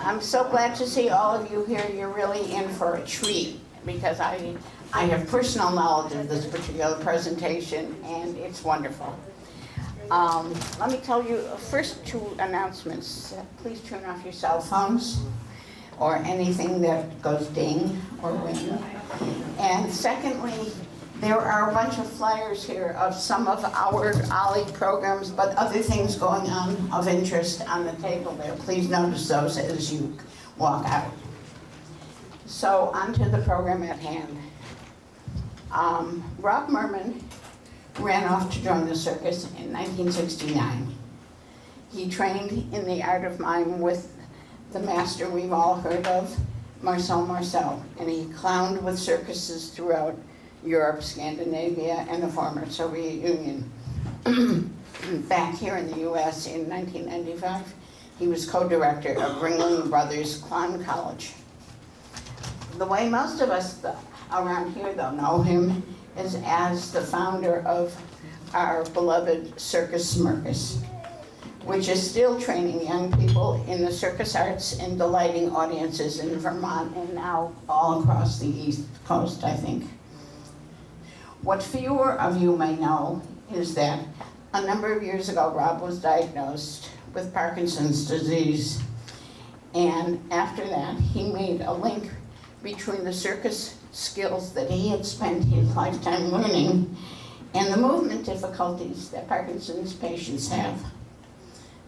I'm so glad to see all of you here. You're really in for a treat because I have personal knowledge of this particular presentation, and it's wonderful. Let me tell you first two announcements. Please turn off your cell phones or anything that goes ding or ring. And secondly, there are a bunch of flyers here of some of our OLLI programs, but other things going on of interest on the table there. Please notice those as you walk out. So on to the program at hand. Rob Merman ran off to join the circus in 1969. He trained in the art of mime with the master we've all heard of, Marcel Marceau, and he clowned with circuses throughout Europe, Scandinavia, and the former Soviet Union. Back here in the US in 1995, he was co-director of Ringling Brothers Clown College. The way most of us around here, though, know him is as the founder of our beloved Circus Smirkus, which is still training young people in the circus arts and delighting audiences in Vermont and now all across the East Coast, I think. What fewer of you may know is that a number of years ago, Rob was diagnosed with Parkinson's disease. And after that, he made a link between the circus skills that he had spent his lifetime learning and the movement difficulties that Parkinson's patients have.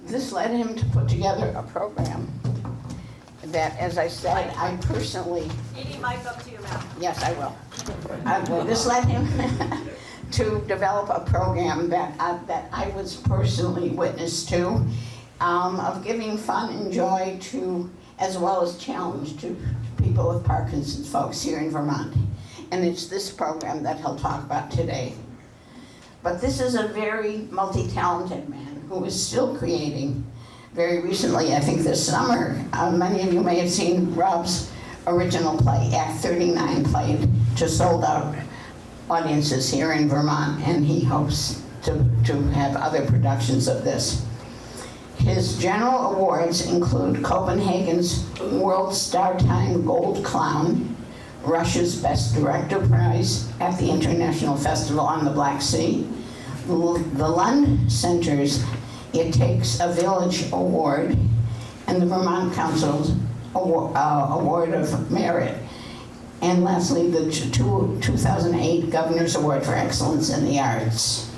This led him to put together a program that, as I said, I personally... You need mic up to your mouth. Yes, I will. This led him to develop a program that I was personally witness to, of giving fun and joy to, as well as challenge to people with Parkinson's, folks here in Vermont. And it's this program that he'll talk about today. But this is a very multi-talented man who is still creating. Very recently, I think this summer, many of you may have seen Rob's original play, Act 39, played to sold-out audiences here in Vermont, and he hopes to have other productions of this. His general awards include Copenhagen's World Star Time Gold Clown, Russia's Best Director Prize at the International Festival on the Black Sea, the Lund Center's It Takes a Village Award, and the Vermont Council's Award of Merit. And lastly, the 2008 Governor's Award for Excellence in the Arts.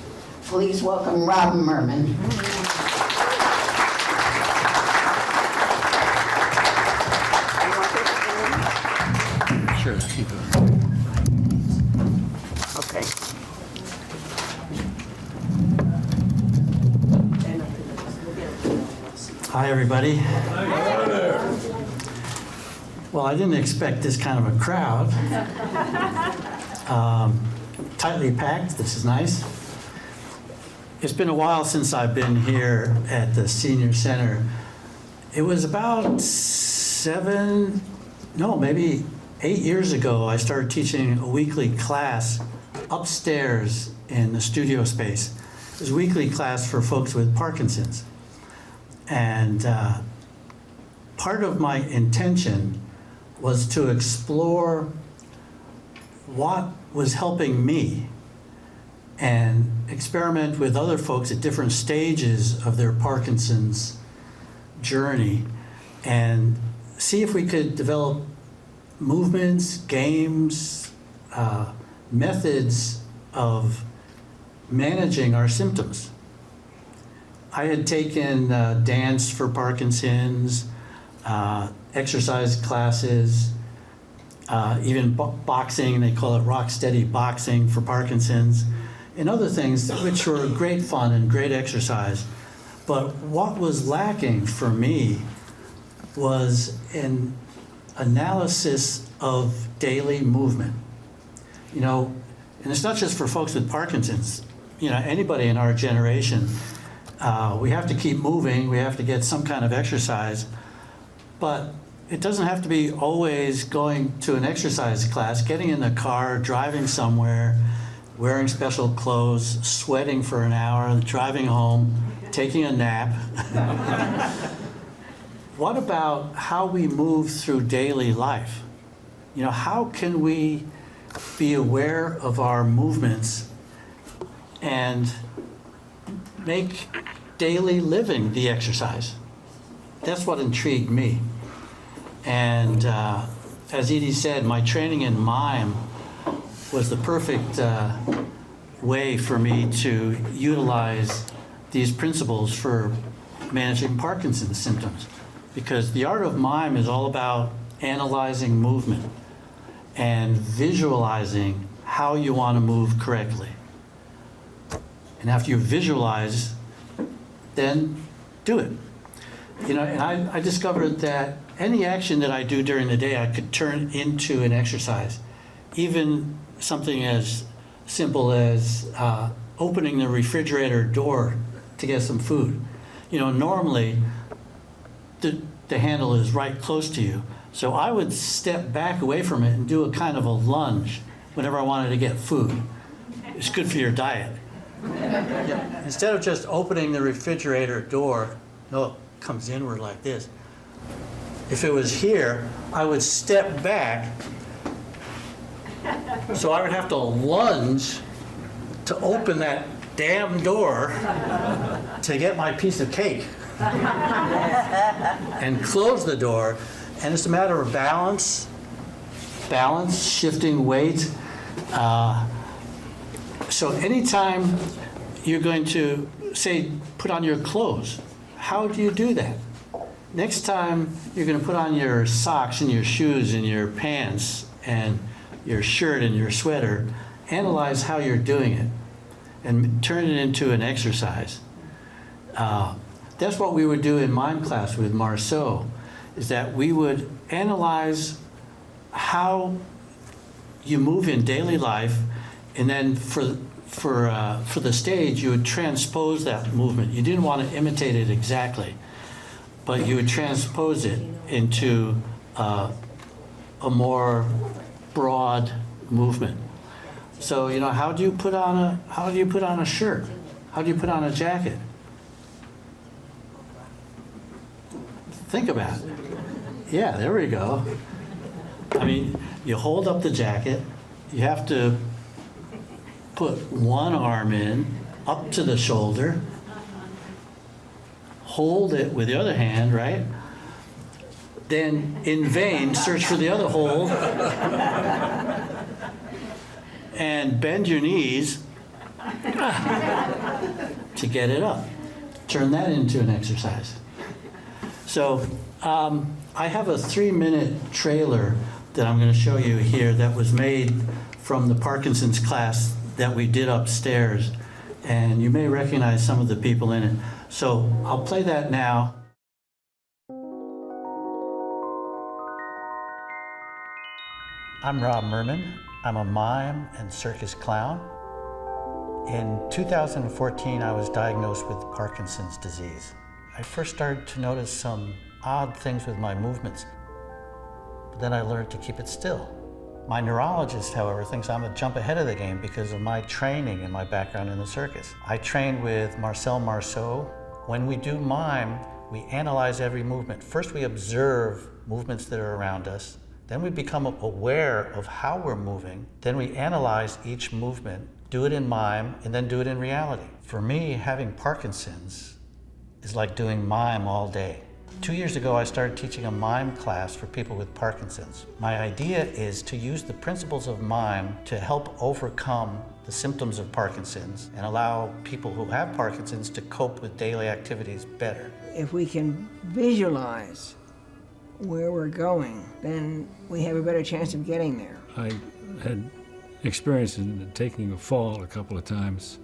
Please welcome Rob Merman. Sure. Okay. Hi, everybody. Hi there. Well, I didn't expect this kind of a crowd. Tightly packed. This is nice. It's been a while since I've been here at the Senior Center. It was about maybe 8 years ago, I started teaching a weekly class upstairs in the studio space. It was a weekly class for folks with Parkinson's. And part of my intention was to explore what was helping me and experiment with other folks at different stages of their Parkinson's journey and see if we could develop movements, games, methods of managing our symptoms. I had taken dance for Parkinson's, exercise classes, even boxing, they call it rock steady boxing for Parkinson's, and other things which were great fun and great exercise. But what was lacking for me was an analysis of daily movement. You know, and it's not just for folks with Parkinson's, you know, anybody in our generation, we have to keep moving, we have to get some kind of exercise, but it doesn't have to be always going to an exercise class, getting in the car, driving somewhere, wearing special clothes, sweating for an hour, driving home, taking a nap. what about how we move through daily life? You know, how can we be aware of our movements and make daily living the exercise? That's what intrigued me. And as Edie said, my training in mime was the perfect way for me to utilize these principles for managing Parkinson's symptoms. Because the art of mime is all about analyzing movement and visualizing how you want to move correctly. And after you visualize, then do it. You know, and I discovered that any action that I do during the day, I could turn into an exercise. Even something as simple as opening the refrigerator door to get some food. You know, normally the handle is right close to you. So I would step back away from it and do a kind of a lunge whenever I wanted to get food. It's good for your diet. Yeah. Instead of just opening the refrigerator door, no, it comes inward like this. If it was here, I would step back. So I would have to lunge to open that damn door to get my piece of cake and close the door. And it's a matter of balance, shifting weight. So anytime you're going to, say, put on your clothes, how do you do that? Next time you're going to put on your socks and your shoes and your pants and your shirt and your sweater, analyze how you're doing it and turn it into an exercise. That's what we would do in mime class with Marceau, is that we would analyze how you move in daily life, and then for the stage, you would transpose that movement. You didn't want to imitate it exactly, but you would transpose it into a more broad movement. So, you know, how do you put on a shirt? How do you put on a jacket? Think about it. Yeah, there we go. I mean, you hold up the jacket, you have to put one arm in, up to the shoulder, hold it with the other hand, right? Then, in vain, search for the other hole, and bend your knees to get it up. Turn that into an exercise. So I have a 3-minute trailer that I'm going to show you here that was made from the Parkinson's class that we did upstairs, and you may recognize some of the people in it. So I'll play that now. I'm Rob Merman. I'm a mime and circus clown. In 2014, I was diagnosed with Parkinson's disease. I first started to notice some odd things with my movements, but then I learned to keep it still. My neurologist, however, thinks I'm a jump ahead of the game because of my training and my background in the circus. I trained with Marceau. When we do mime, we analyze every movement. First, we observe movements that are around us. Then we become aware of how we're moving. Then we analyze each movement, do it in mime, and then do it in reality. For me, having Parkinson's is like doing mime all day. 2 years ago, I started teaching a mime class for people with Parkinson's. My idea is to use the principles of mime to help overcome the symptoms of Parkinson's and allow people who have Parkinson's to cope with daily activities better. If we can visualize where we're going, then we have a better chance of getting there. I had experience in taking a fall a couple of times,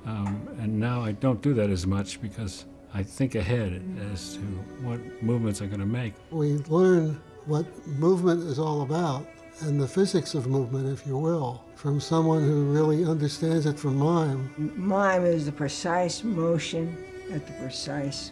and now I don't do that as much because I think ahead as to what movements I'm going to make. We learn what movement is all about and the physics of movement, if you will, from someone who really understands it from mime. Mime is the precise motion at the precise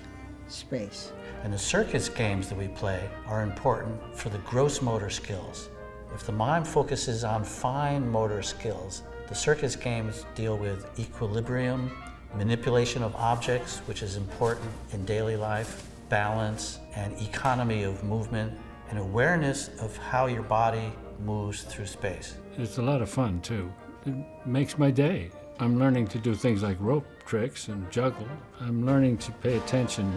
space. And the circus games that we play are important for the gross motor skills. If the mime focuses on fine motor skills, the circus games deal with equilibrium, manipulation of objects, which is important in daily life, balance, and economy of movement, and awareness of how your body moves through space. It's a lot of fun, too. It makes my day. I'm learning to do things like rope tricks and juggle. I'm learning to pay attention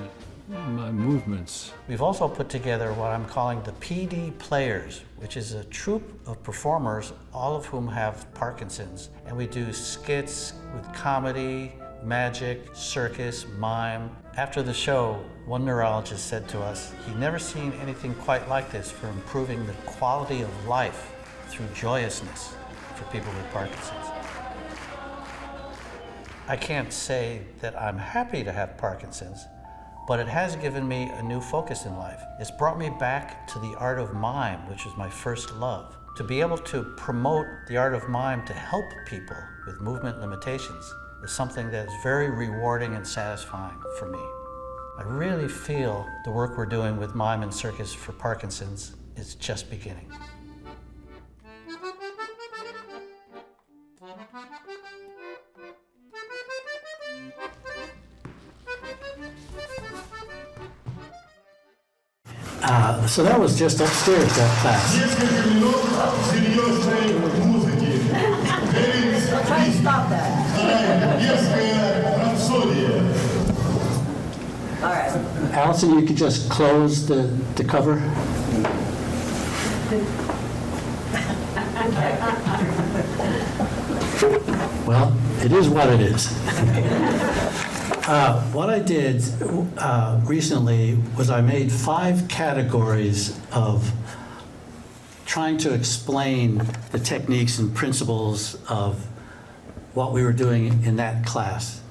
to my movements. We've also put together what I'm calling the PD Players, which is a troupe of performers, all of whom have Parkinson's. And we do skits with comedy, magic, circus, mime. After the show, one neurologist said to us, he'd never seen anything quite like this for improving the quality of life through joyousness for people with Parkinson's. I can't say that I'm happy to have Parkinson's, but it has given me a new focus in life. It's brought me back to the art of mime, which was my first love. To be able to promote the art of mime to help people with movement limitations is something that is very rewarding and satisfying for me. I really feel the work we're doing with mime and circus for Parkinson's is just beginning. So that was just upstairs, that class. Несколько минут серьезной музыки. Try to stop that. Вторая детская рапсодия. All right. Allison, you could just close the cover. Well, it is what it is. What I did recently was I made 5 categories of trying to explain the techniques and principles of what we were doing in that class.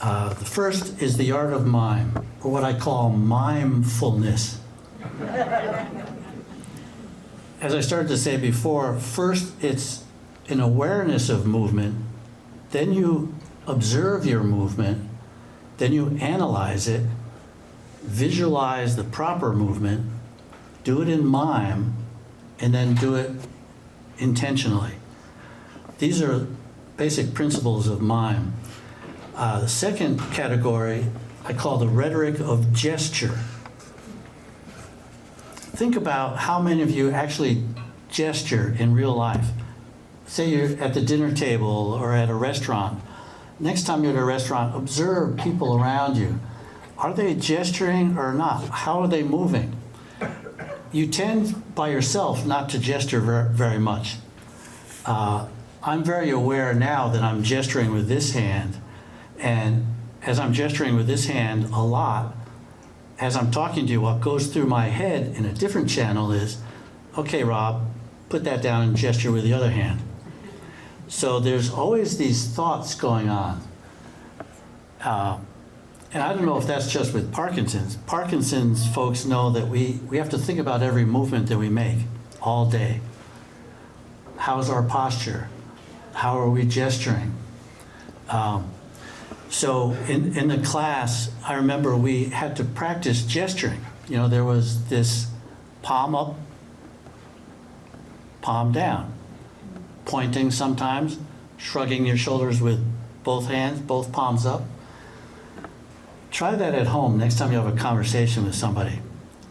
The first is the art of mime, or what I call mimefulness. As I started to say before, first it's an awareness of movement, then you observe your movement, then you analyze it, visualize the proper movement, do it in mime, and then do it intentionally. These are basic principles of mime. The second category I call the rhetoric of gesture. Think about how many of you actually gesture in real life. Say you're at the dinner table or at a restaurant. Next time you're at a restaurant, observe people around you. Are they gesturing or not? How are they moving? You tend by yourself not to gesture very much. I'm very aware now that I'm gesturing with this hand, and as I'm gesturing with this hand a lot, as I'm talking to you, what goes through my head in a different channel is, okay, Rob, put that down and gesture with the other hand. So there's always these thoughts going on. And I don't know if that's just with Parkinson's. Parkinson's folks know that we have to think about every movement that we make all day. How's our posture? How are we gesturing? So in the class, I remember we had to practice gesturing. You know, there was this palm up, palm down, pointing sometimes, shrugging your shoulders with both hands, both palms up. Try that at home next time you have a conversation with somebody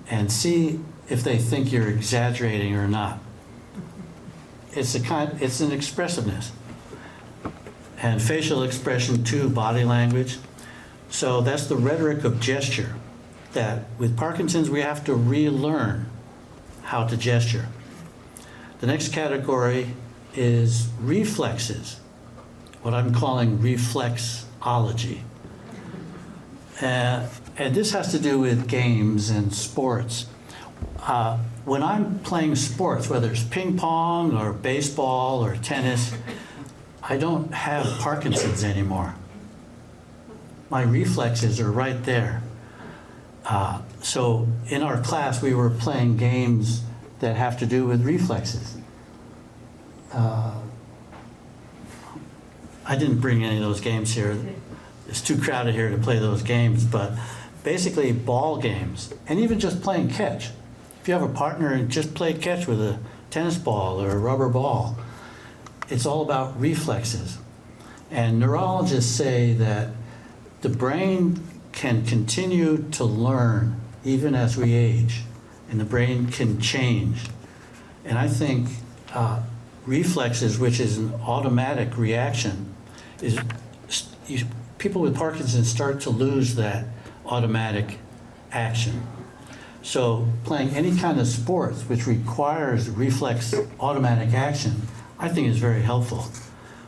and see if they think you're exaggerating or not. It's an expressiveness. And facial expression too, body language. So that's the rhetoric of gesture, that with Parkinson's we have to relearn how to gesture. The next category is reflexes, what I'm calling reflexology. And this has to do with games and sports. When I'm playing sports, whether it's ping pong or baseball or tennis, I don't have Parkinson's anymore. My reflexes are right there. So in our class, we were playing games that have to do with reflexes. I didn't bring any of those games here. It's too crowded here to play those games, but basically ball games, and even just playing catch. If you have a partner and just play catch with a tennis ball or a rubber ball, it's all about reflexes. And neurologists say that the brain can continue to learn even as we age, and the brain can change. And I think reflexes, which is an automatic reaction, is people with Parkinson's start to lose that automatic action. So playing any kind of sports which requires reflex automatic action, I think is very helpful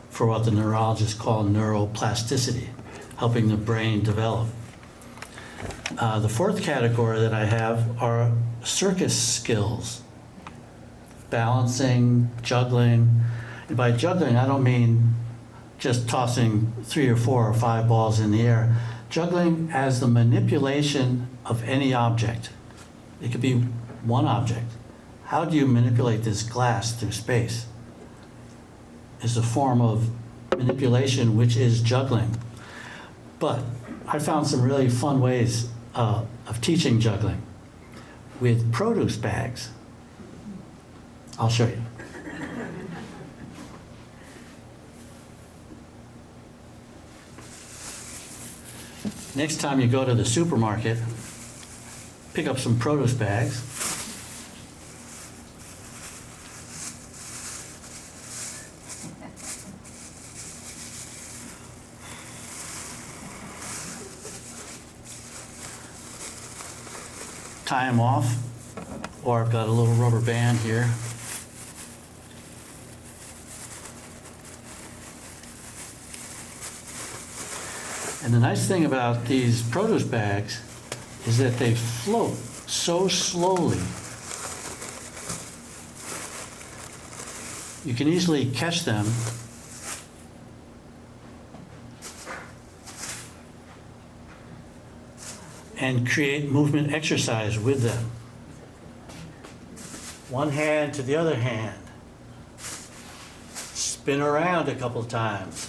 for what the neurologists call neuroplasticity, helping the brain develop. The fourth category that I have are circus skills, balancing, juggling. And by juggling, I don't mean just tossing 3 or 4 or 5 balls in the air. Juggling as the manipulation of any object. It could be one object. How do you manipulate this glass through space? It's a form of manipulation, which is juggling. But I found some really fun ways of teaching juggling with produce bags. I'll show you. Next time you go to the supermarket, pick up some produce bags. Tie them off, or I've got a little rubber band here. And the nice thing about these produce bags is that they float so slowly. You can easily catch them and create movement exercise with them. One hand to the other hand. Spin around a couple times.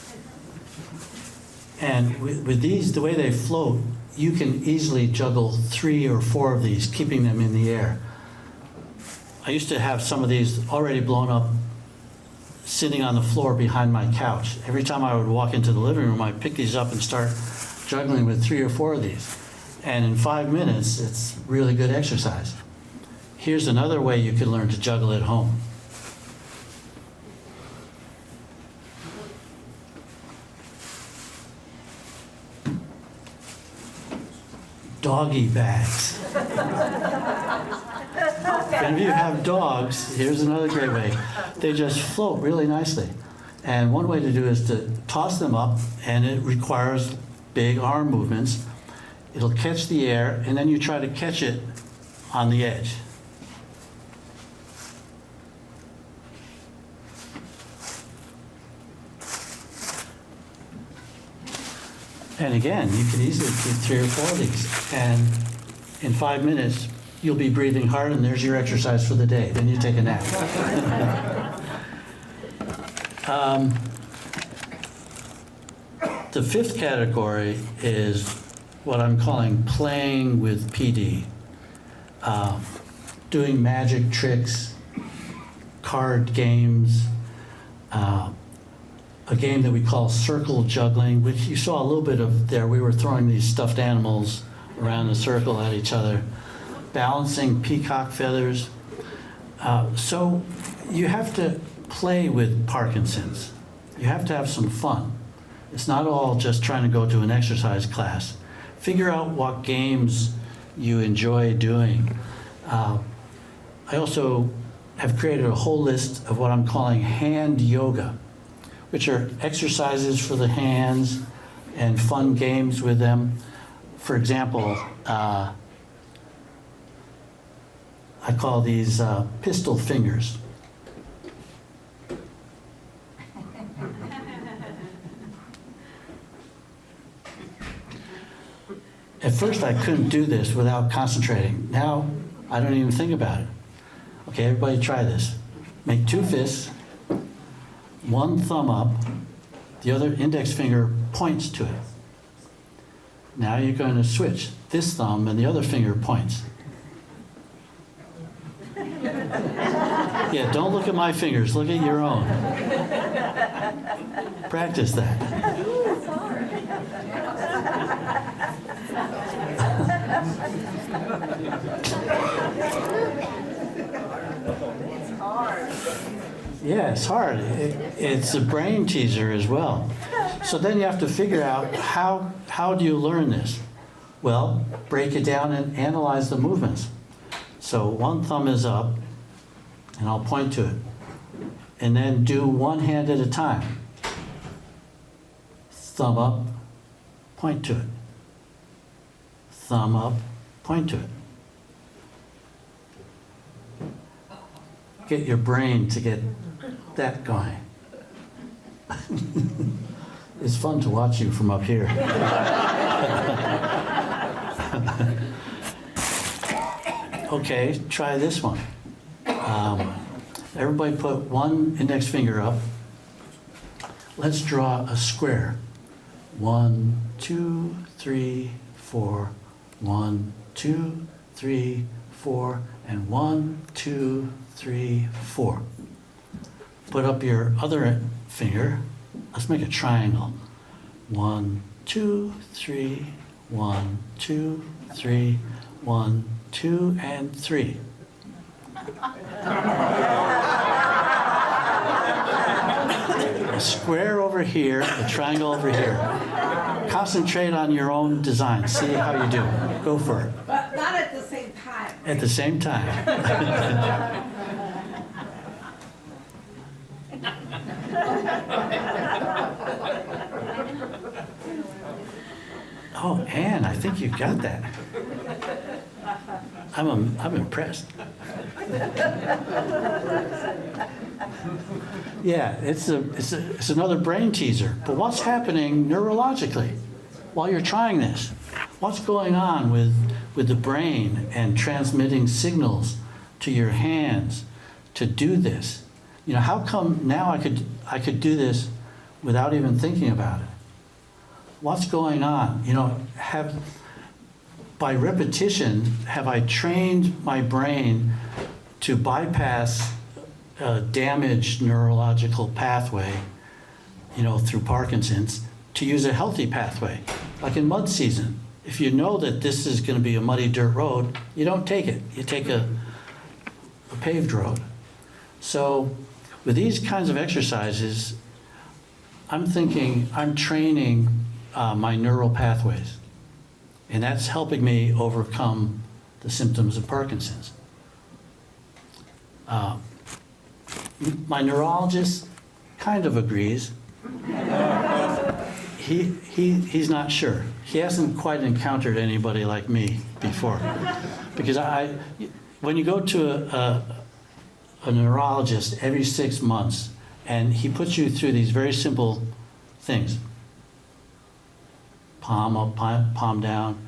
And with these, the way they float, you can easily juggle 3 or 4 of these, keeping them in the air. I used to have some of these already blown up, sitting on the floor behind my couch. Every time I would walk into the living room, I'd pick these up and start juggling with 3 or 4 of these. And in 5 minutes, it's really good exercise. Here's another way you can learn to juggle at home. Doggy bags. If any of you have dogs, here's another great way. They just float really nicely. And one way to do it is to toss them up, and it requires big arm movements. It'll catch the air, and then you try to catch it on the edge. And again, you can easily keep 3 or 4 of these. And in 5 minutes, you'll be breathing hard, and there's your exercise for the day. Then you take a nap. The 5th category is what I'm calling playing with PD. Doing magic tricks, card games, a game that we call circle juggling, which you saw a little bit of there. We were throwing these stuffed animals around a circle at each other, balancing peacock feathers. So you have to play with Parkinson's. You have to have some fun. It's not all just trying to go to an exercise class. Figure out what games you enjoy doing. I also have created a whole list of what I'm calling hand yoga, which are exercises for the hands and fun games with them. For example, I call these pistol fingers. At first, I couldn't do this without concentrating. Now, I don't even think about it. Okay, everybody try this. Make 2 fists, 1 thumb up, the other index finger points to it. Now you're going to switch. This thumb and the other finger points. Yeah, don't look at my fingers, look at your own. Practice that. Yeah, it's hard. It's a brain teaser as well. So then you have to figure out how do you learn this? Well, break it down and analyze the movements. So one thumb is up, and I'll point to it. And then do one hand at a time. Thumb up, point to it. Thumb up, point to it. Get your brain to get that going. It's fun to watch you from up here. Okay, try this one. Everybody put one index finger up. Let's draw a square. 1, 2, 3, 4. 1, 2, 3, 4, and 1, 2, 3, 4. Put up your other finger. Let's make a triangle. 1, 2, 3, 1, 2, 3, 1, 2, and 3. A square over here, a triangle over here. Concentrate on your own design. See how you do. Go for it. But not at the same time. At the same time. Oh, Anne, I think you got that. I'm impressed. Yeah, it's another brain teaser. But what's happening neurologically while you're trying this? What's going on with the brain and transmitting signals to your hands to do this? You know, how come now I could do this without even thinking about it? What's going on? You know, by repetition, have I trained my brain to bypass a damaged neurological pathway, you know, through Parkinson's, to use a healthy pathway? Like in mud season, if you know that this is going to be a muddy dirt road, you don't take it. You take a paved road. So with these kinds of exercises, I'm thinking I'm training my neural pathways. And that's helping me overcome the symptoms of Parkinson's. My neurologist kind of agrees. He's not sure. He hasn't quite encountered anybody like me before. Because when you go to a neurologist every 6 months, and he puts you through these very simple things. Palm up, palm down.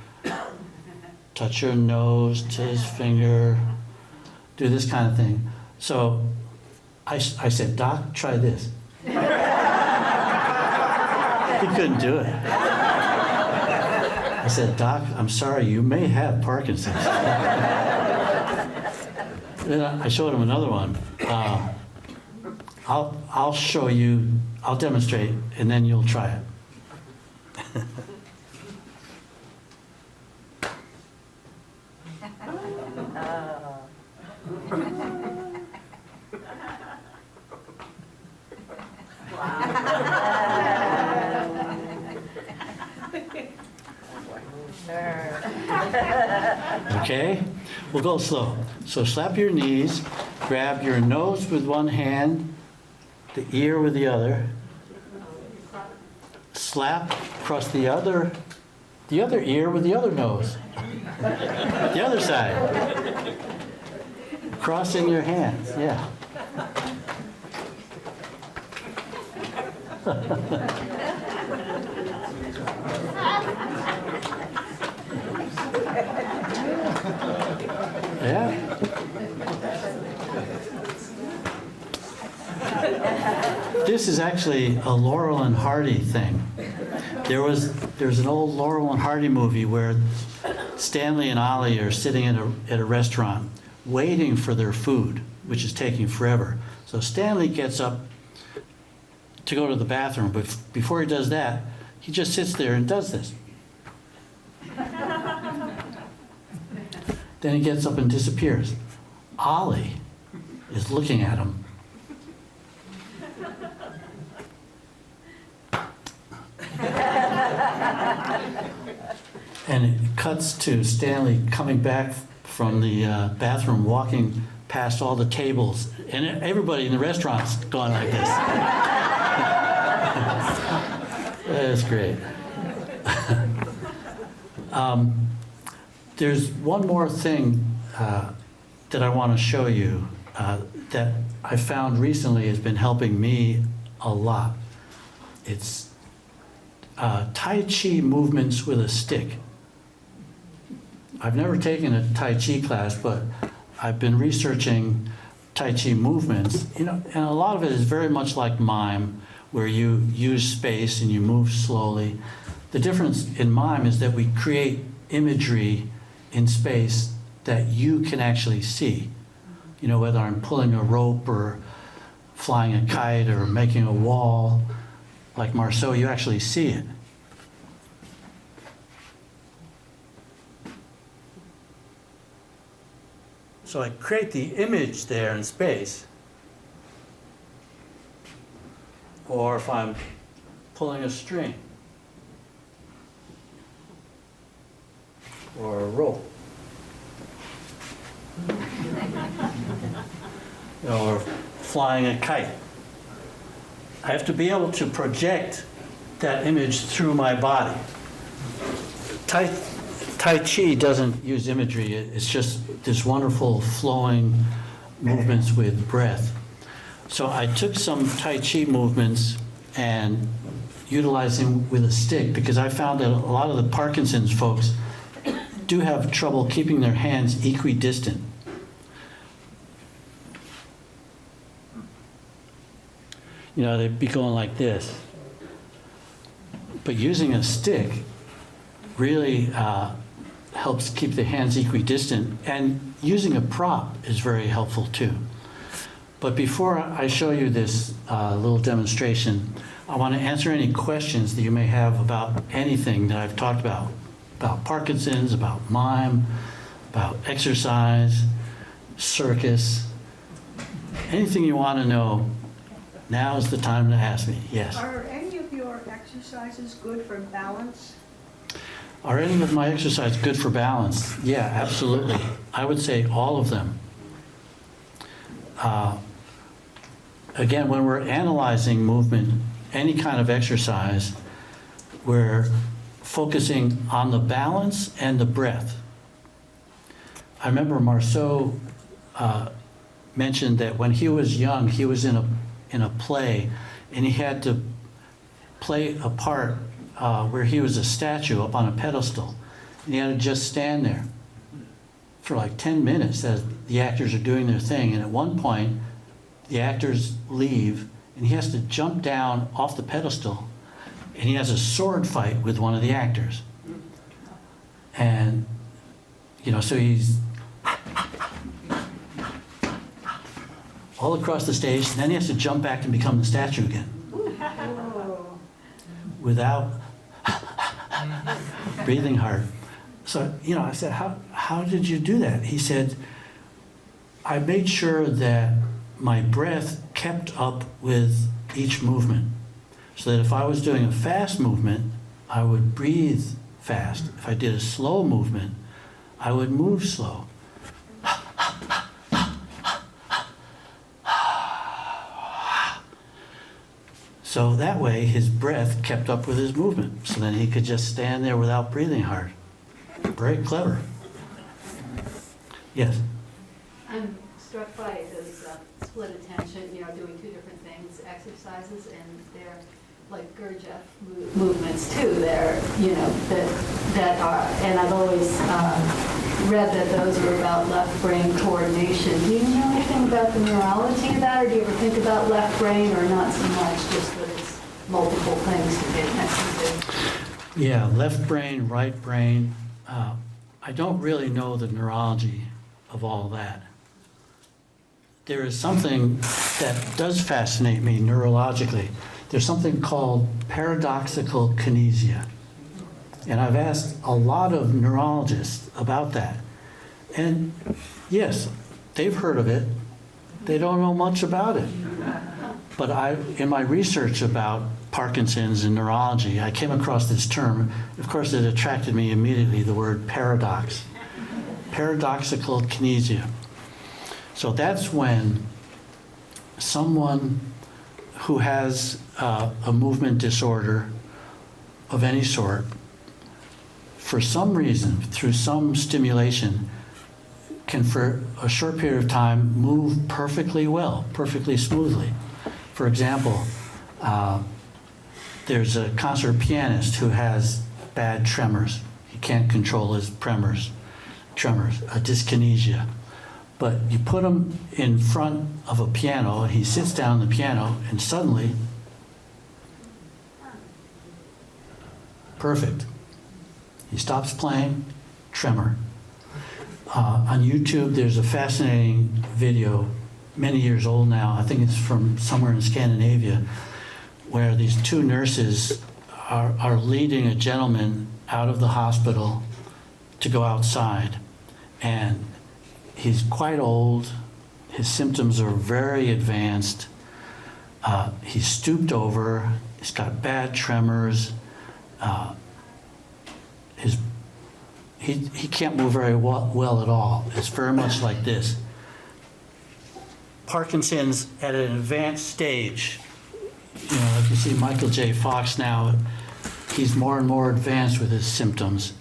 Touch your nose to his finger. Do this kind of thing. So I said, Doc, try this. He couldn't do it. I said, Doc, I'm sorry, you may have Parkinson's. Then I showed him another one. I'll show you, I'll demonstrate, and then you'll try it. Okay, we'll go slow. So slap your knees, grab your nose with one hand, the ear with the other, slap across the other ear with the other nose, the other side. Cross in your hands, yeah. Yeah. This is actually a Laurel and Hardy thing. There's an old Laurel and Hardy movie where Stanley and Ollie are sitting at a restaurant waiting for their food, which is taking forever. So Stanley gets up to go to the bathroom, but before he does that, he just sits there and does this. Then he gets up and disappears. Ollie is looking at him And it cuts to Stanley coming back from the bathroom, walking past all the tables, and everybody in the restaurant's going like this. That's great. There's one more thing that I want to show you that I found recently has been helping me a lot. It's Tai Chi movements with a stick. I've never taken a Tai Chi class, but I've been researching Tai Chi movements, you know, and a lot of it is very much like mime, where you use space and you move slowly. The difference in mime is that we create imagery in space that you can actually see. You know, whether I'm pulling a rope or flying a kite or making a wall, like Marceau, you actually see it. So I create the image there in space. Or if I'm pulling a string or a rope. Or flying a kite. I have to be able to project that image through my body. Tai Chi doesn't use imagery, it's just this wonderful flowing movements with breath. So I took some Tai Chi movements and utilized them with a stick, because I found that a lot of the Parkinson's folks do have trouble keeping their hands equidistant. You know, they'd be going like this. But using a stick really helps keep the hands equidistant, and using a prop is very helpful too. But before I show you this little demonstration, I want to answer any questions that you may have about anything that I've talked about Parkinson's, about mime, about exercise, circus, anything you want to know. Now is the time to ask me. Yes. Are any of your exercises good for balance? Are any of my exercises good for balance? Yeah, absolutely. I would say all of them. Again, when we're analyzing movement, any kind of exercise, we're focusing on the balance and the breath. I remember Marceau mentioned that when he was young, he was in a play, and he had to play a part where he was a statue up on a pedestal, and he had to just stand there for like 10 minutes as the actors are doing their thing, and at one point the actors leave and he has to jump down off the pedestal, and he has a sword fight with one of the actors. And you know, so he's all across the stage, and then he has to jump back and become the statue again. Without breathing hard. So, you know, I said, how did you do that? He said, I made sure that my breath kept up with each movement, so that if I was doing a fast movement, I would breathe fast. If I did a slow movement, I would move slow. So that way his breath kept up with his movement, so then he could just stand there without breathing hard. Very clever. Yes? I'm struck by those split attention, you know, doing two different things, exercises, and they're like Gurdjieff movements too. They're, you know, that are, and I've always read that those are about left brain coordination. Do you know anything about the neurology of that, or do you ever think about left brain, or not so much, just that it's multiple things to pay attention to? Yeah, left brain, right brain. I don't really know the neurology of all that. There is something that does fascinate me neurologically. There's something called paradoxical kinesia. And I've asked a lot of neurologists about that. And yes, they've heard of it. They don't know much about it. But in my research about Parkinson's and neurology, I came across this term. Of course, it attracted me immediately, the word paradox. Paradoxical kinesia. So that's when someone who has a movement disorder of any sort, for some reason, through some stimulation, can for a short period of time move perfectly well, perfectly smoothly. For example, there's a concert pianist who has bad tremors. He can't control his tremors, a dyskinesia. But you put him in front of a piano, and he sits down at the piano, and suddenly, perfect. He stops playing, tremor. On YouTube, there's a fascinating video, many years old now, I think it's from somewhere in Scandinavia, where these two nurses are leading a gentleman out of the hospital to go outside. And he's quite old, his symptoms are very advanced, he's stooped over, he's got bad tremors, he can't move very well at all. It's very much like this. Parkinson's at an advanced stage. You know, like you see Michael J. Fox now, he's more and more advanced with his symptoms.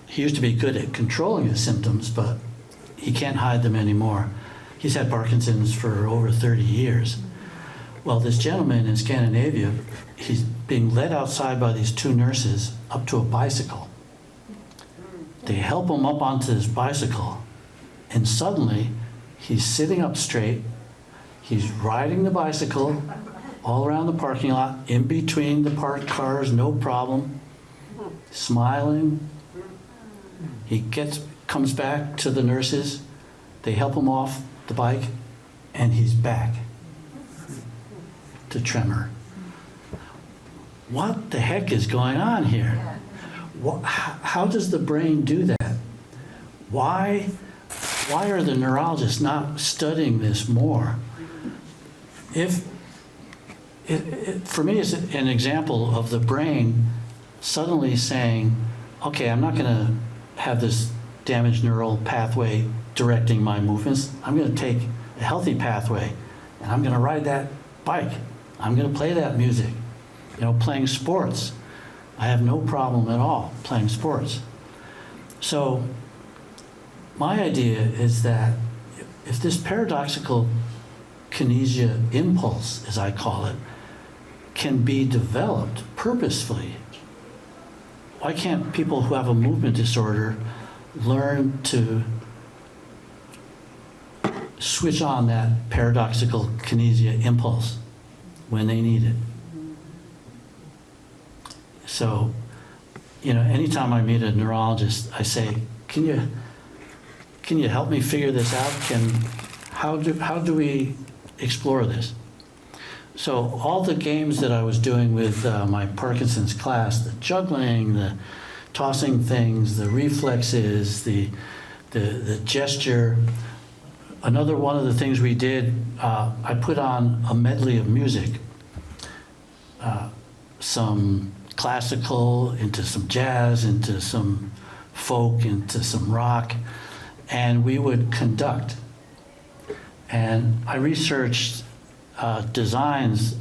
He used to be good at controlling his symptoms, but he can't hide them anymore. He's had Parkinson's for over 30 years. Well, this gentleman in Scandinavia, he's being led outside by these two nurses up to a bicycle. They help him up onto his bicycle, and suddenly he's sitting up straight, he's riding the bicycle all around the parking lot, in between the parked cars, no problem, smiling. He comes back to the nurses, they help him off the bike, and he's back to tremor. What the heck is going on here? How does the brain do that? Why are the neurologists not studying this more? For me, it's an example of the brain suddenly saying, okay, I'm not going to have this damaged neural pathway directing my movements. I'm going to take a healthy pathway, and I'm going to ride that bike. I'm going to play that music. You know, playing sports. I have no problem at all playing sports. So my idea is that if this paradoxical kinesia impulse, as I call it, can be developed purposefully, why can't people who have a movement disorder learn to switch on that paradoxical kinesia impulse when they need it? So, you know, anytime I meet a neurologist, I say, can you help me figure this out? How do we explore this? So all the games that I was doing with my Parkinson's class, the juggling, the tossing things, the reflexes, the gesture. Another one of the things we did, I put on a medley of music, some classical, into some jazz, into some folk, into some rock, and we would conduct. And I researched designs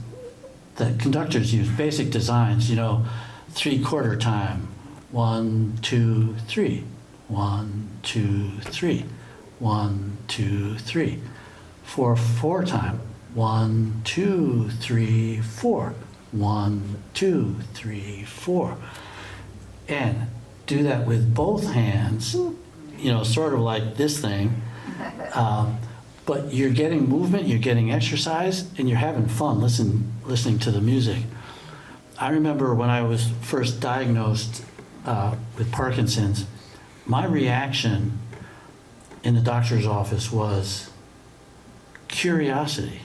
that conductors use, basic designs, you know, 3/4 time, 1, 2, 3, 1, 2, 3, 1, 2, 3, 4/4 time, 1, 2, 3, 4, 1, 2, 3, 4, and do that with both hands, you know, sort of like this thing. But you're getting movement, you're getting exercise, and you're having fun listening to the music. I remember when I was first diagnosed with Parkinson's, my reaction in the doctor's office was curiosity.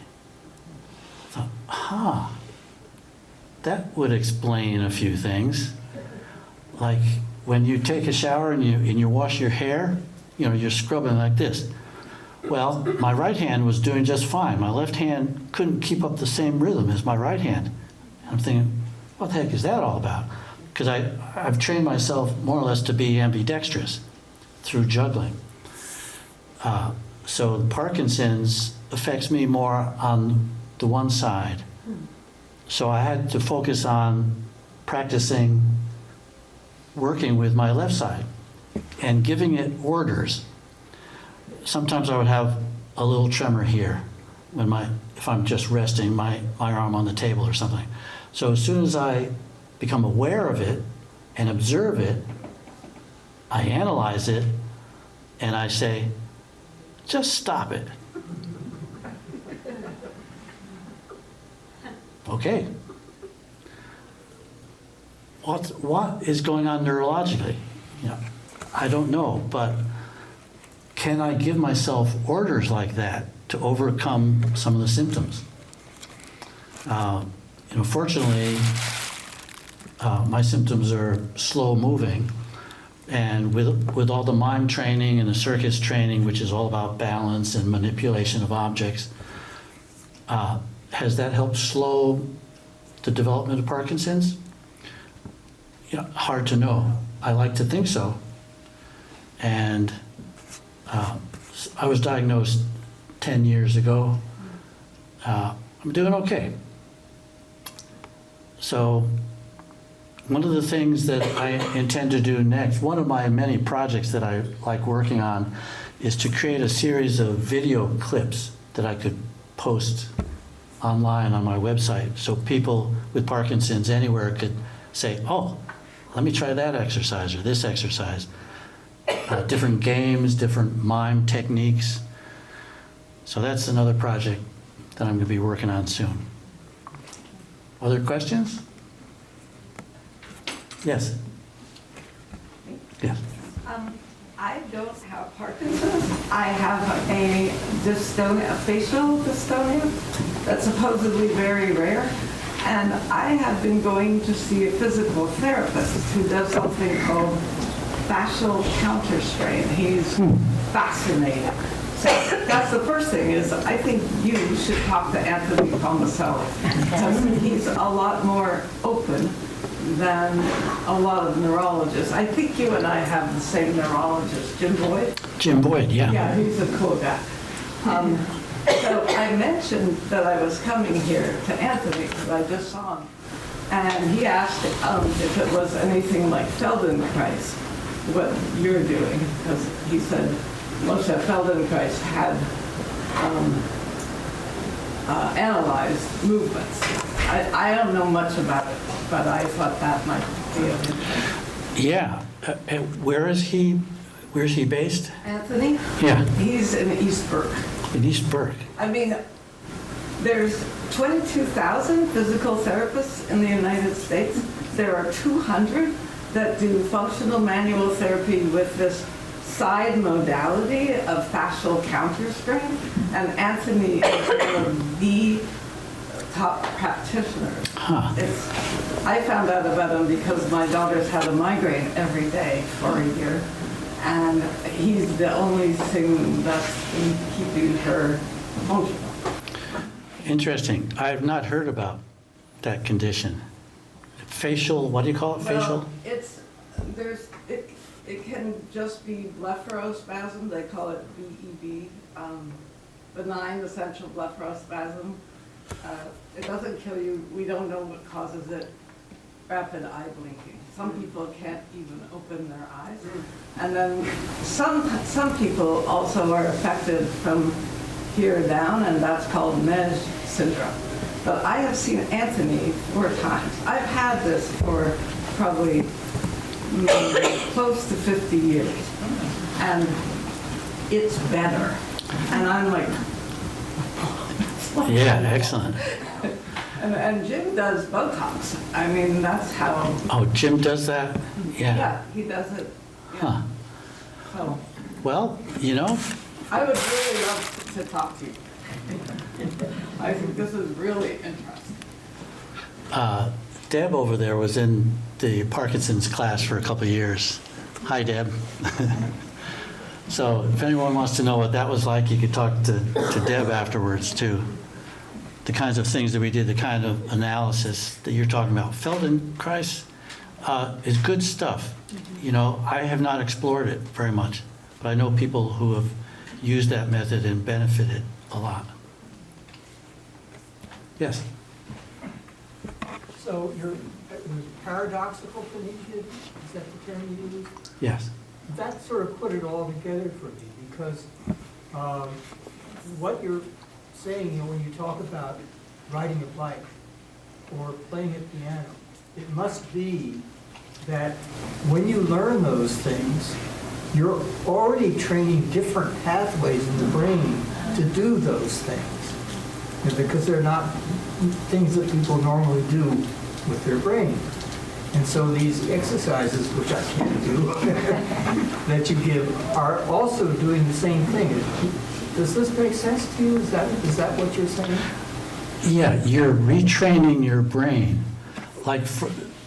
I thought, that would explain a few things. Like when you take a shower and you wash your hair, you know, you're scrubbing like this. Well, my right hand was doing just fine. My left hand couldn't keep up the same rhythm as my right hand. And I'm thinking, what the heck is that all about? Because I've trained myself more or less to be ambidextrous through juggling. So Parkinson's affects me more on the one side. So I had to focus on practicing working with my left side and giving it orders. Sometimes I would have a little tremor here if I'm just resting my arm on the table or something. So as soon as I become aware of it and observe it, I analyze it and I say, just stop it. Okay. What is going on neurologically? You know, I don't know, but can I give myself orders like that to overcome some of the symptoms? Fortunately, my symptoms are slow moving, and with all the mime training and the circus training, which is all about balance and manipulation of objects, has that helped slow the development of Parkinson's? Hard to know. I like to think so. And I was diagnosed 10 years ago. I'm doing okay. So one of the things that I intend to do next, one of my many projects that I like working on, is to create a series of video clips that I could post online on my website so people with Parkinson's anywhere could say, oh, let me try that exercise or this exercise. Different games, different mime techniques. So that's another project that I'm going to be working on soon. Other questions? Yes. Yes. I don't have Parkinson's. I have a dystonia, a facial dystonia that's supposedly very rare. And I have been going to see a physical therapist who does something called fascial counterstrain. He's fascinating. So that's the first thing is I think you should talk to Anthony Tomasello because he's a lot more open than a lot of neurologists. I think you and I have the same neurologist, Jim Boyd. Jim Boyd, yeah. Yeah, he's a cool guy. So I mentioned that I was coming here to Anthony because I just saw him. And he asked if it was anything like Feldenkrais, what you're doing, because he said Moshe Feldenkrais had analyzed movements. I don't know much about it, but I thought that might be of interest. Yeah. Where is he based? Anthony? Yeah. He's in East Burke. In East Burke. I mean, there's 22,000 physical therapists in the United States. There are 200 that do functional manual therapy with this side modality of fascial counterstrain. And Anthony is one of the top practitioners. Huh. I found out about him because my daughter's had a migraine every day for a year. And he's the only thing that's been keeping her functional. Interesting. I have not heard about that condition. Facial, what do you call it? Facial? Well, it can just be blepharospasm. They call it BEB, benign essential blepharospasm. It doesn't kill you. We don't know what causes it. Rapid eye blinking. Some people can't even open their eyes. And then some people also are affected from here down, and that's called Mej syndrome. But I have seen Anthony 4 times. I've had this for probably close to 50 years. And it's better. And I'm like, Yeah, excellent. And Jim does Botox. I mean, that's how. Oh, Jim does that? Yeah. Yeah, he does it. Yeah. Huh. So Well, I would really love to talk to you. I think this is really interesting. Deb over there was in the Parkinson's class for a couple of years. Hi, Deb. So if anyone wants to know what that was like, you could talk to Deb afterwards too. The kinds of things that we did, the kind of analysis that you're talking about. Feldenkrais is good stuff. You know, I have not explored it very much, but I know people who have used that method and benefited a lot. Yes? So your paradoxical kinesia, is that the term you use? Yes. That sort of put it all together for me, because what you're saying, you know, when you talk about riding a bike or playing a piano, it must be that when you learn those things, you're already training different pathways in the brain to do those things. You know, because they're not things that people normally do with their brain. And so these exercises, which I can't do, that you give, are also doing the same thing. Does this make sense to you? Is that what you're saying? Yeah, you're retraining your brain. Like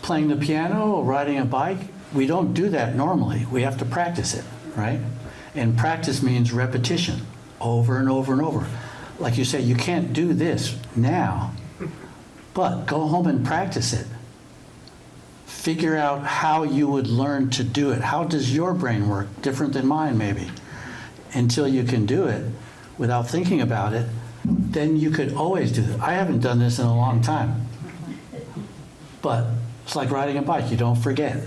playing the piano or riding a bike, we don't do that normally. We have to practice it, right? And practice means repetition, over and over and over. Like you say, you can't do this now, but go home and practice it. Figure out how you would learn to do it. How does your brain work? Different than mine, maybe. Until you can do it without thinking about it, then you could always do it. I haven't done this in a long time. But it's like riding a bike, you don't forget.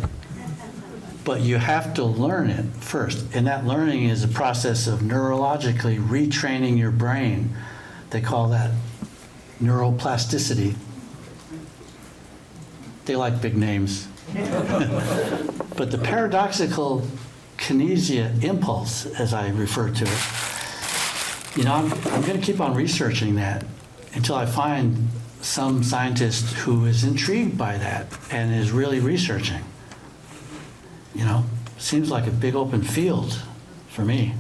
But you have to learn it first. And that learning is a process of neurologically retraining your brain. They call that neuroplasticity. They like big names. But the paradoxical kinesia impulse, as I refer to it, you know, I'm going to keep on researching that until I find some scientist who is intrigued by that and is really researching. You know, seems like a big open field for me.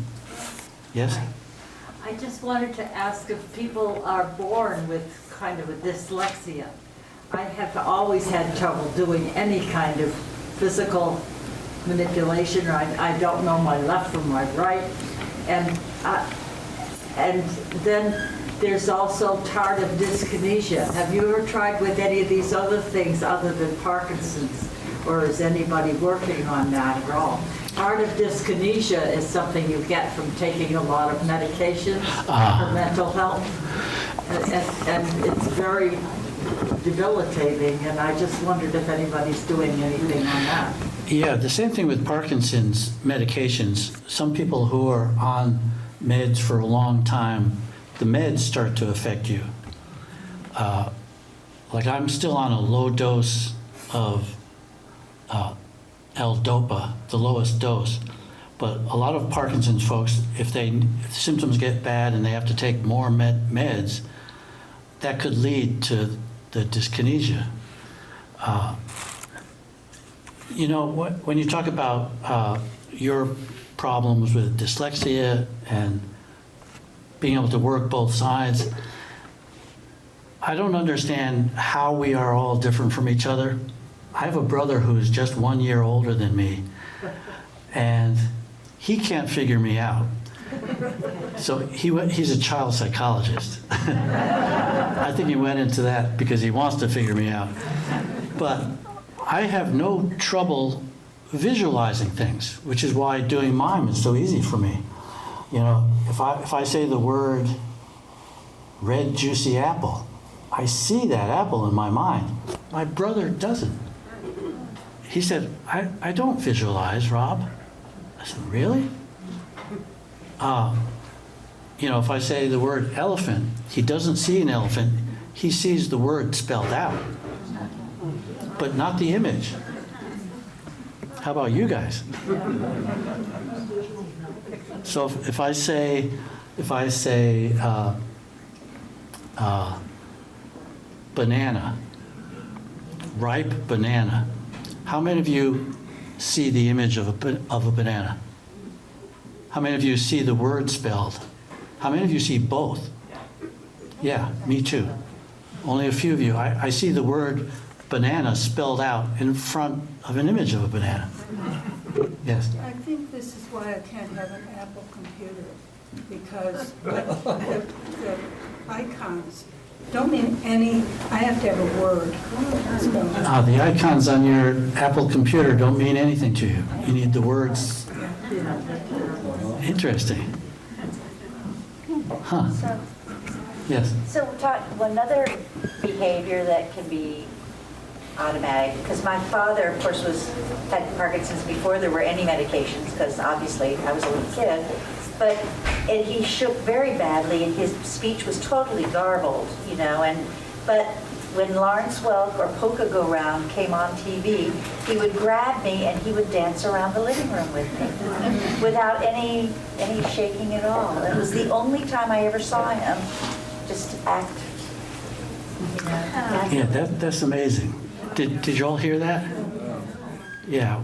Yes? I just wanted to ask if people are born with kind of a dyslexia. I have always had trouble doing any kind of physical manipulation, or I don't know my left from my right. And then there's also tardive dyskinesia. Have you ever tried with any of these other things other than Parkinson's? Or is anybody working on that at all? Tardive dyskinesia is something you get from taking a lot of medications for mental health. And it's very debilitating, and I just wondered if anybody's doing anything on that. Yeah, the same thing with Parkinson's medications. Some people who are on meds for a long time, the meds start to affect you. Like I'm still on a low dose of L-DOPA, the lowest dose. But a lot of Parkinson's folks, if symptoms get bad and they have to take more meds, that could lead to the dyskinesia. You know, when you talk about your problems with dyslexia and being able to work both sides, I don't understand how we are all different from each other. I have a brother who's just 1 year older than me, and he can't figure me out. So he's a child psychologist. I think he went into that because he wants to figure me out. But I have no trouble visualizing things, which is why doing mime is so easy for me. You know, if I say the word red juicy apple, I see that apple in my mind. My brother doesn't. He said, I don't visualize, Rob. I said, really? You know, if I say the word elephant, he doesn't see an elephant. He sees the word spelled out, but not the image. How about you guys? So if I say banana, ripe banana, how many of you see the image of a banana? How many of you see the word spelled? How many of you see both? Yeah, me too. Only a few of you. I see the word banana spelled out in front of an image of a banana. Yes. I think this is why I can't have an Apple computer, because the icons don't mean any, I have to have a word. The icons on your Apple computer don't mean anything to you. You need the words. Interesting. Huh. So, Yes. so another behavior that can be automatic, because my father, of course, had Parkinson's before there were any medications, because obviously I was a little kid, but he shook very badly and his speech was totally garbled, you know, but when Lawrence Welk or Polka Go Round came on TV, he would grab me and he would dance around the living room with me without any shaking at all. It was the only time I ever saw him just act, you know. Yeah, that's amazing. Did you all hear that? Yeah,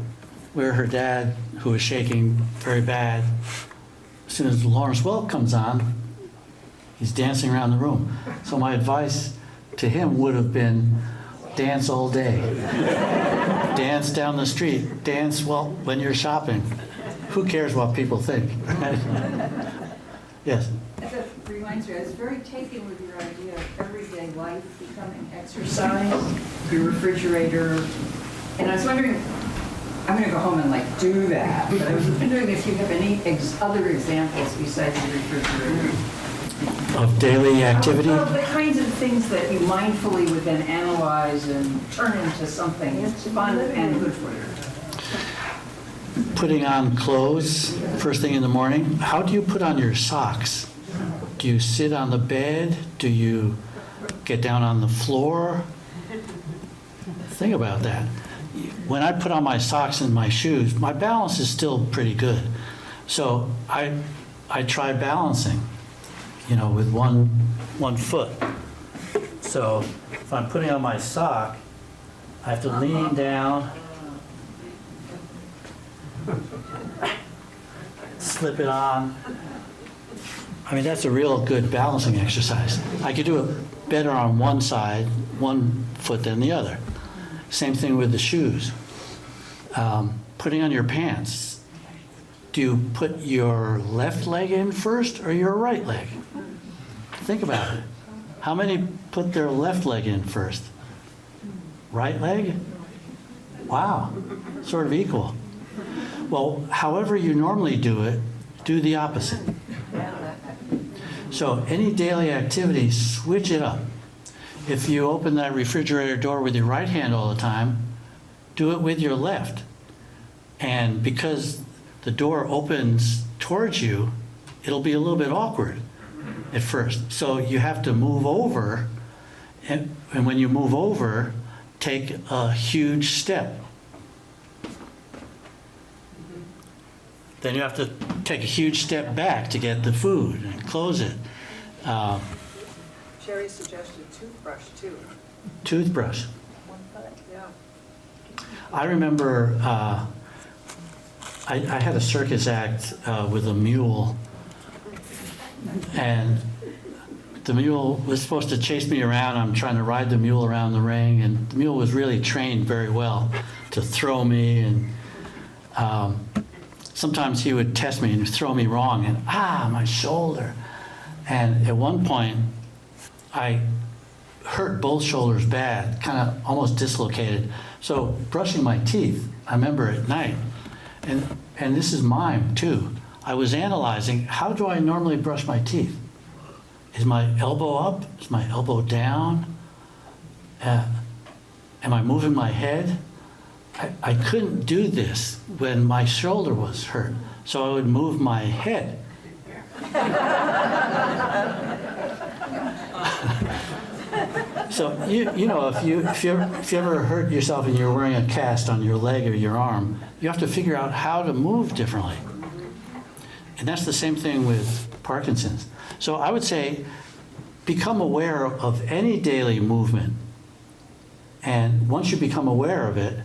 where her dad, who was shaking very bad, as soon as Lawrence Welk comes on, he's dancing around the room. So my advice to him would have been dance all day. Dance down the street. Dance when you're shopping. Who cares what people think? Yes. That reminds me, I was very taken with your idea of everyday life becoming exercise, your refrigerator. And I was wondering, I'm going to go home and do that, but I was wondering if you have any other examples besides the refrigerator. Of daily activity? Well, the kinds of things that you mindfully would then analyze and turn into something fun and good for you. Putting on clothes first thing in the morning. How do you put on your socks? Do you sit on the bed? Do you get down on the floor? Think about that. When I put on my socks and my shoes, my balance is still pretty good. So I try balancing, with one foot. So if I'm putting on my sock, I have to lean down, slip it on. I mean, that's a real good balancing exercise. I could do it better on one side, one foot than the other. Same thing with the shoes. Putting on your pants. Do you put your left leg in first or your right leg? Think about it. How many put their left leg in first? Right leg? Wow, sort of equal. Well, however you normally do it, do the opposite. So any daily activity, switch it up. If you open that refrigerator door with your right hand all the time, do it with your left. And because the door opens towards you, it'll be a little bit awkward at first. So you have to move over, and when you move over, take a huge step. Then you have to take a huge step back to get the food and close it. Sherry suggested toothbrush too. Toothbrush. One foot. Yeah. I remember I had a circus act with a mule, and the mule was supposed to chase me around. I'm trying to ride the mule around the ring, and the mule was really trained very well to throw me, and sometimes he would test me and throw me wrong, and my shoulder. And at one point, I hurt both shoulders bad, kind of almost dislocated. So brushing my teeth, I remember at night, and this is mime too. I was analyzing, how do I normally brush my teeth? Is my elbow up? Is my elbow down? Am I moving my head? I couldn't do this when my shoulder was hurt, so I would move my head. So if you ever hurt yourself and you're wearing a cast on your leg or your arm, you have to figure out how to move differently. And that's the same thing with Parkinson's. So I would say become aware of any daily movement, and once you become aware of it,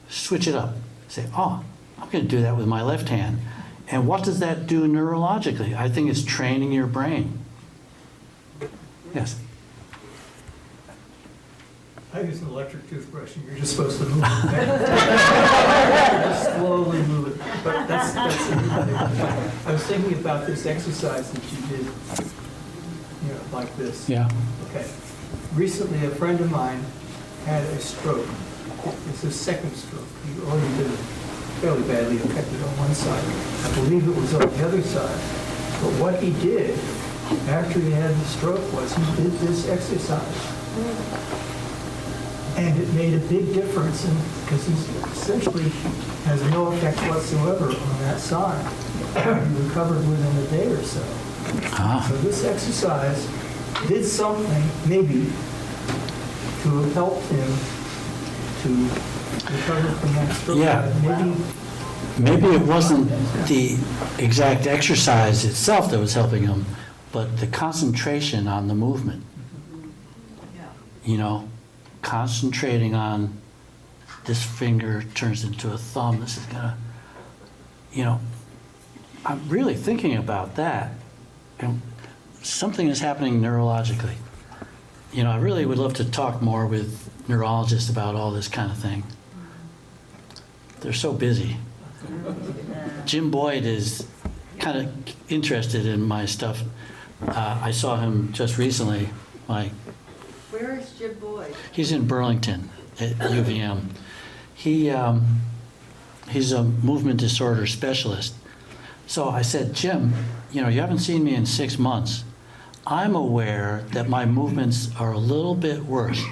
switch it up. Say, I'm going to do that with my left hand. And what does that do neurologically? I think it's training your brain. Yes? I use an electric toothbrush, and you're just supposed to move it. Just slowly move it. But that's I was thinking about this exercise that you did, like this. Yeah. Okay. Recently, a friend of mine had a stroke. It's his second stroke. He already did it fairly badly, affected on one side. I believe it was on the other side. But what he did after he had the stroke was he did this exercise. And it made a big difference because he essentially has no effect whatsoever on that side. He recovered within a day or so. So this exercise did something, maybe, to have helped him to recover from that stroke. Yeah. Maybe it wasn't the exact exercise itself that was helping him, but the concentration on the movement. Concentrating on this finger turns into a thumb. This is gonna, I'm really thinking about that. Something is happening neurologically. I really would love to talk more with neurologists about all this kind of thing. They're so busy. Jim Boyd is kind of interested in my stuff. I saw him just recently. Where is Jim Boyd? He's in Burlington at UVM. He's a movement disorder specialist. So I said, Jim, you haven't seen me in 6 months. I'm aware that my movements are a little bit worse.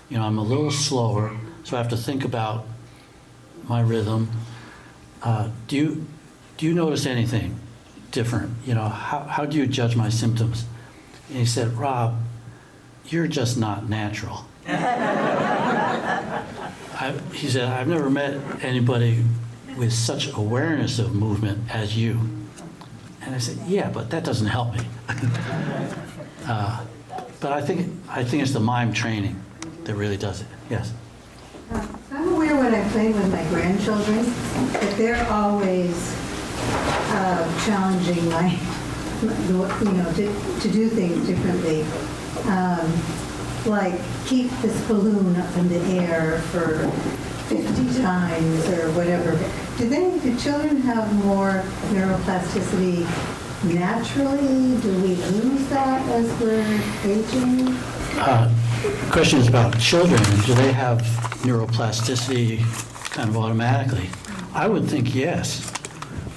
I'm a little slower, so I have to think about my rhythm. Do you notice anything different? How do you judge my symptoms? And he said, Rob, you're just not natural. He said, I've never met anybody with such awareness of movement as you. And I said, yeah, but that doesn't help me. But I think it's the mime training that really does it. Yes. I'm aware when I play with my grandchildren that they're always challenging to do things differently. Like keep this balloon up in the air for 50 times or whatever. Do children have more neuroplasticity naturally? Do we lose that as we're aging? Question is about children. Do they have neuroplasticity kind of automatically? I would think yes,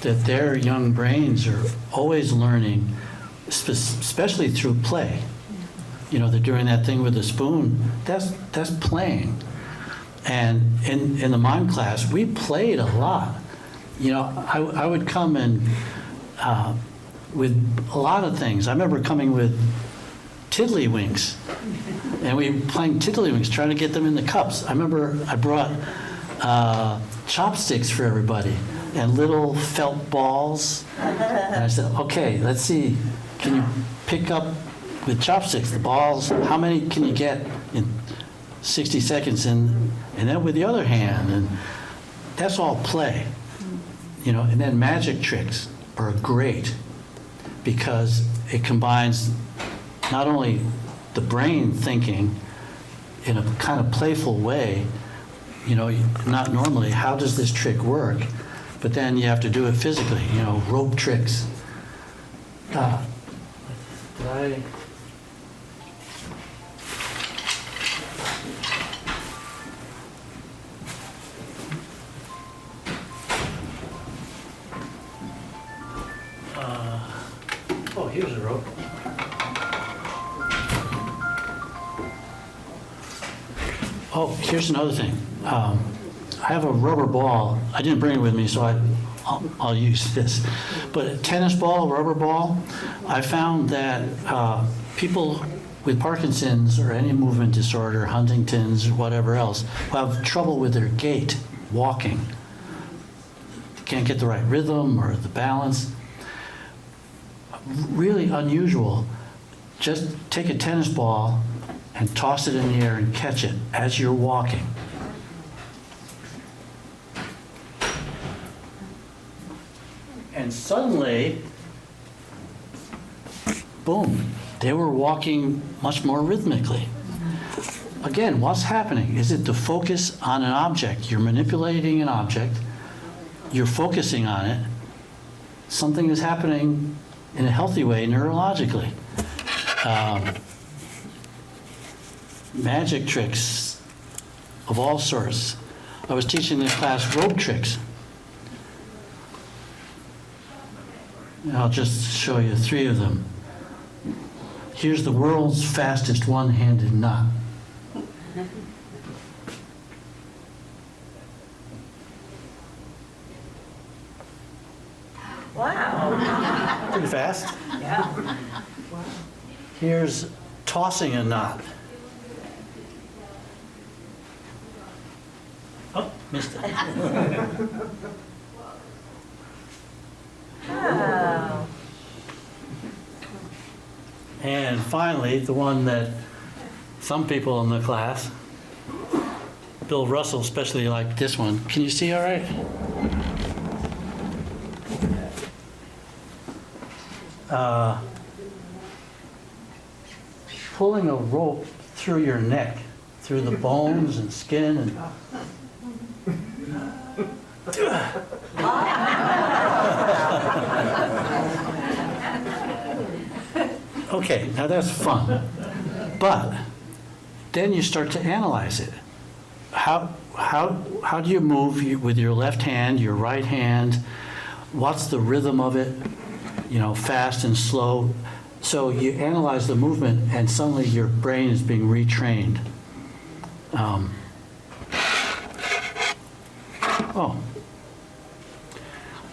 that their young brains are always learning, especially through play. They're doing that thing with the spoon. That's playing. And in the mime class, we played a lot. I would come and with a lot of things. I remember coming with tiddlywinks, and we were playing tiddlywinks, trying to get them in the cups. I remember I brought chopsticks for everybody and little felt balls. And I said, okay, let's see, can you pick up with chopsticks the balls? How many can you get in 60 seconds? And then with the other hand, and that's all play. And then magic tricks are great because it combines not only the brain thinking in a kind of playful way, not normally, how does this trick work? But then you have to do it physically, rope tricks. Did I? Here's a rope. Oh, here's another thing. I have a rubber ball. I didn't bring it with me, so I'll use this. But a tennis ball, rubber ball, I found that people with Parkinson's or any movement disorder, Huntington's, whatever else, have trouble with their gait, walking. Can't get the right rhythm or the balance. Really unusual. Just take a tennis ball and toss it in the air and catch it as you're walking. And suddenly, boom, they were walking much more rhythmically. again, what's happening? Is it the focus on an object? You're manipulating an object, you're focusing on it. Something is happening in a healthy way neurologically. Magic tricks of all sorts. I was teaching this class rope tricks. And I'll just show you 3 of them. Here's the world's fastest one-handed knot. Wow. Pretty fast. Yeah. Here's tossing a knot. Oh, missed it. Wow. And finally, the one that some people in the class, Bill Russell especially liked this one. Can you see all right? Pulling a rope through your neck, through the bones and skin and okay, now that's fun. But then you start to analyze it. How do you move with your left hand, your right hand? What's the rhythm of it? You know, fast and slow. So you analyze the movement and suddenly your brain is being retrained. Oh,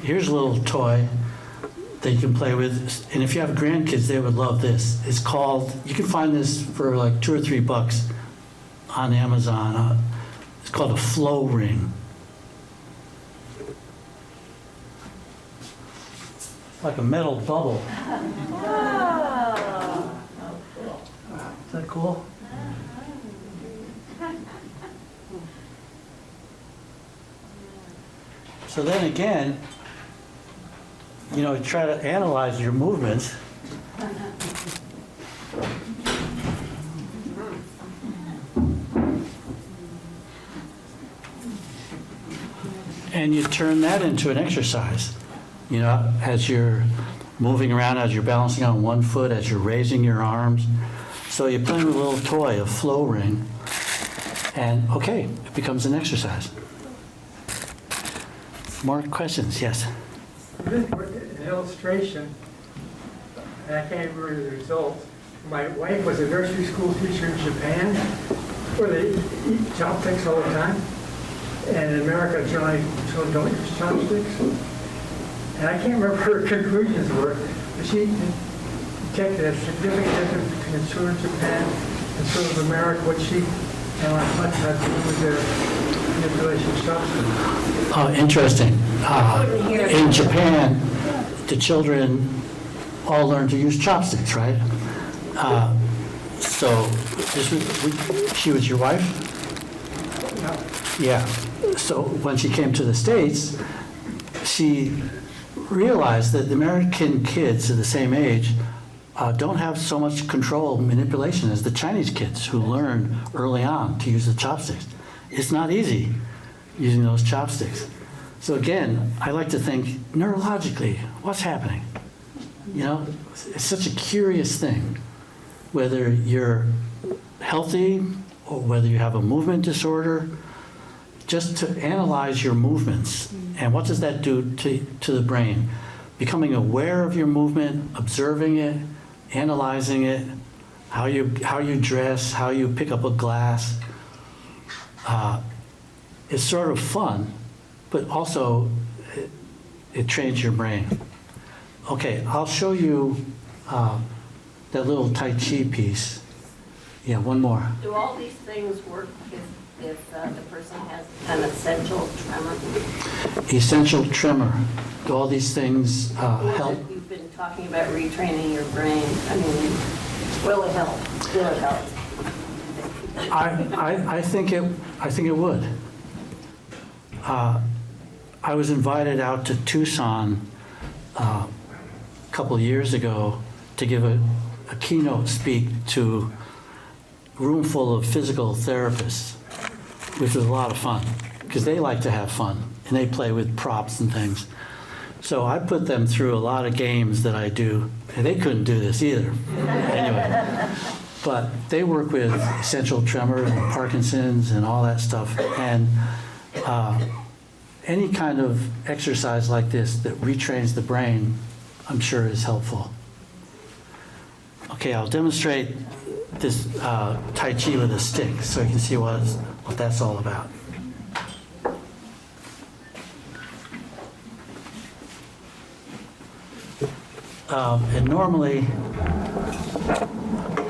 here's a little toy that you can play with. And if you have grandkids, they would love this. It's called, you can find this for like $2 or $3 on Amazon. It's called a flow ring. Like a metal bubble. Wow. Is that cool? So then again, you know, try to analyze your movements. And you turn that into an exercise. You know, as you're moving around, as you're balancing on one foot, as you're raising your arms. So you're playing with a little toy, a flow ring, and okay, it becomes an exercise. More questions? Yes. An illustration, and I can't remember the results. My wife was a nursery school teacher in Japan, where they eat chopsticks all the time. And in America, generally, children don't use chopsticks. And I can't remember what her conclusions were, but she detected a significant difference between the children in Japan and children of America, what she analyzed much had to do with their manipulation of chopsticks. Oh, interesting. In Japan, the children all learn to use chopsticks, right? So this was, she was your wife? Yeah. So when she came to the States, she realized that the American kids of the same age don't have so much control manipulation as the Chinese kids who learn early on to use the chopsticks. It's not easy using those chopsticks. So again, I like to think neurologically, what's happening? You know, it's such a curious thing, whether you're healthy or whether you have a movement disorder, just to analyze your movements. And what does that do to the brain? Becoming aware of your movement, observing it, analyzing it, how you dress, how you pick up a glass. It's sort of fun, but also it trains your brain. Okay, I'll show you that little Tai Chi piece. Yeah, one more. Do all these things work if the person has an essential tremor? Essential tremor. Do all these things help? You've been talking about retraining your brain. I mean, will it help? Will it help? I think it would. I was invited out to Tucson a couple of years ago to give a keynote speak to room full of physical therapists, which was a lot of fun, because they like to have fun, and they play with props and things. So I put them through a lot of games that I do, and they couldn't do this either. Anyway, but they work with essential tremor and Parkinson's and all that stuff, and any kind of exercise like this that retrains the brain, I'm sure is helpful. Okay, I'll demonstrate this Tai Chi with a stick so you can see what that's all about. And normally,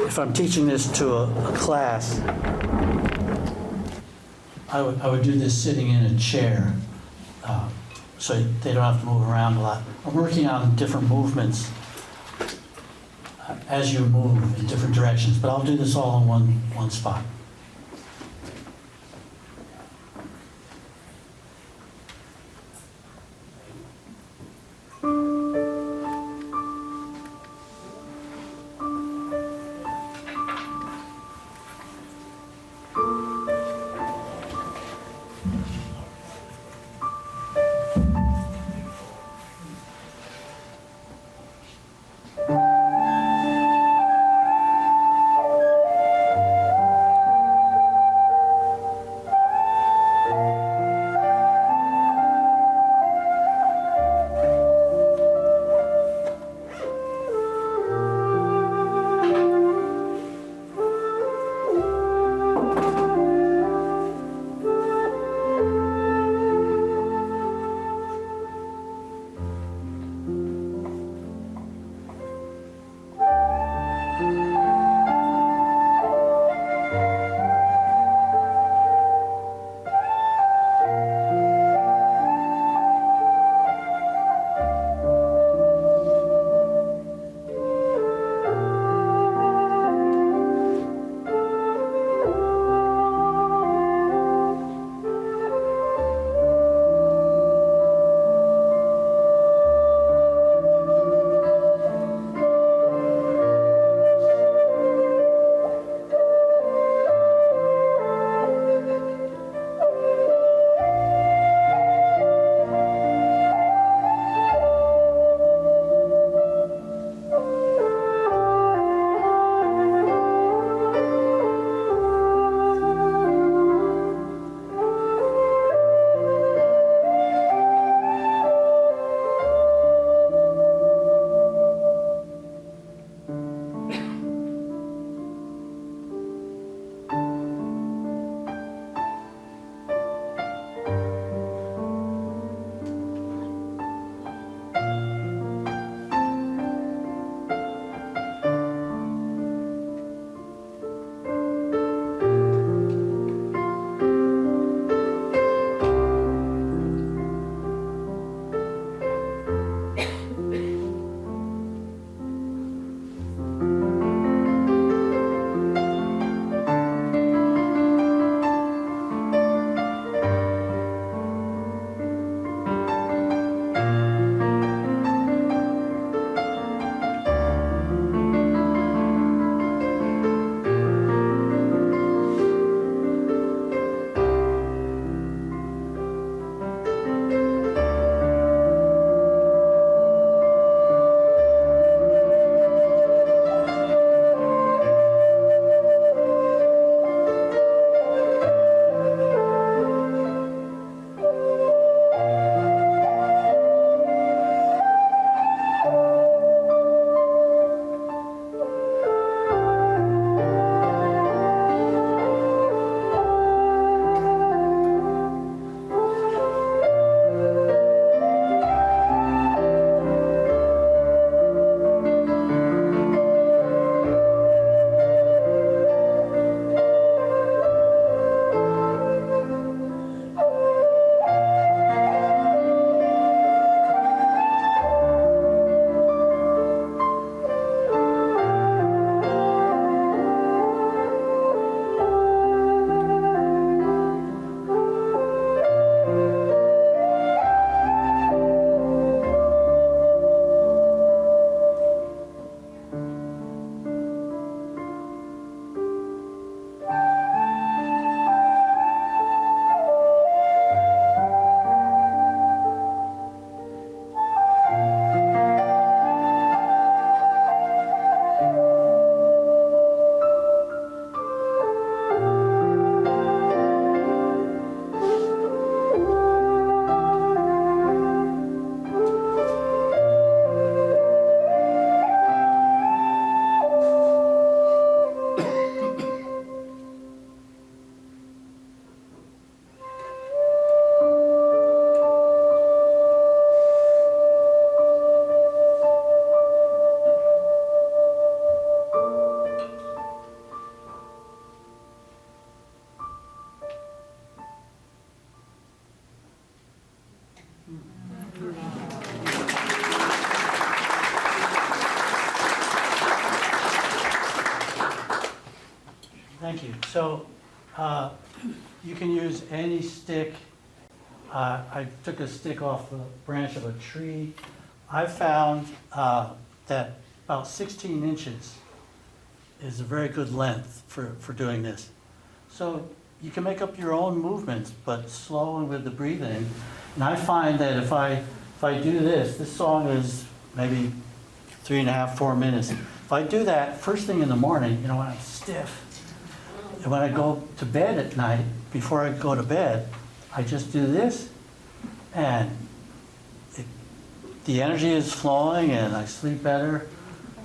if I'm teaching this to a class, I would do this sitting in a chair, so they don't have to move around a lot. I'm working on different movements as you move in different directions, but I'll do this all in one spot. Thank you. So you can use any stick. I took a stick off the branch of a tree. I found that about 16 inches is a very good length for doing this. So you can make up your own movements, but slow and with the breathing. And I find that if I do this song is maybe 3.5, 4 minutes. If I do that first thing in the morning, when I'm stiff, and when I go to bed at night, before I go to bed, I just do this, and the energy is flowing, and I sleep better.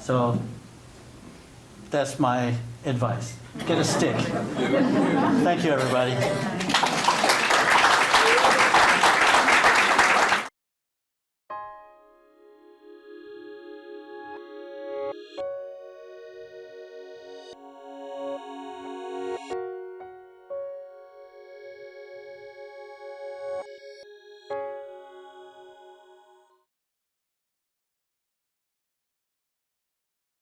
So that's my advice. Get a stick. Thank you, everybody.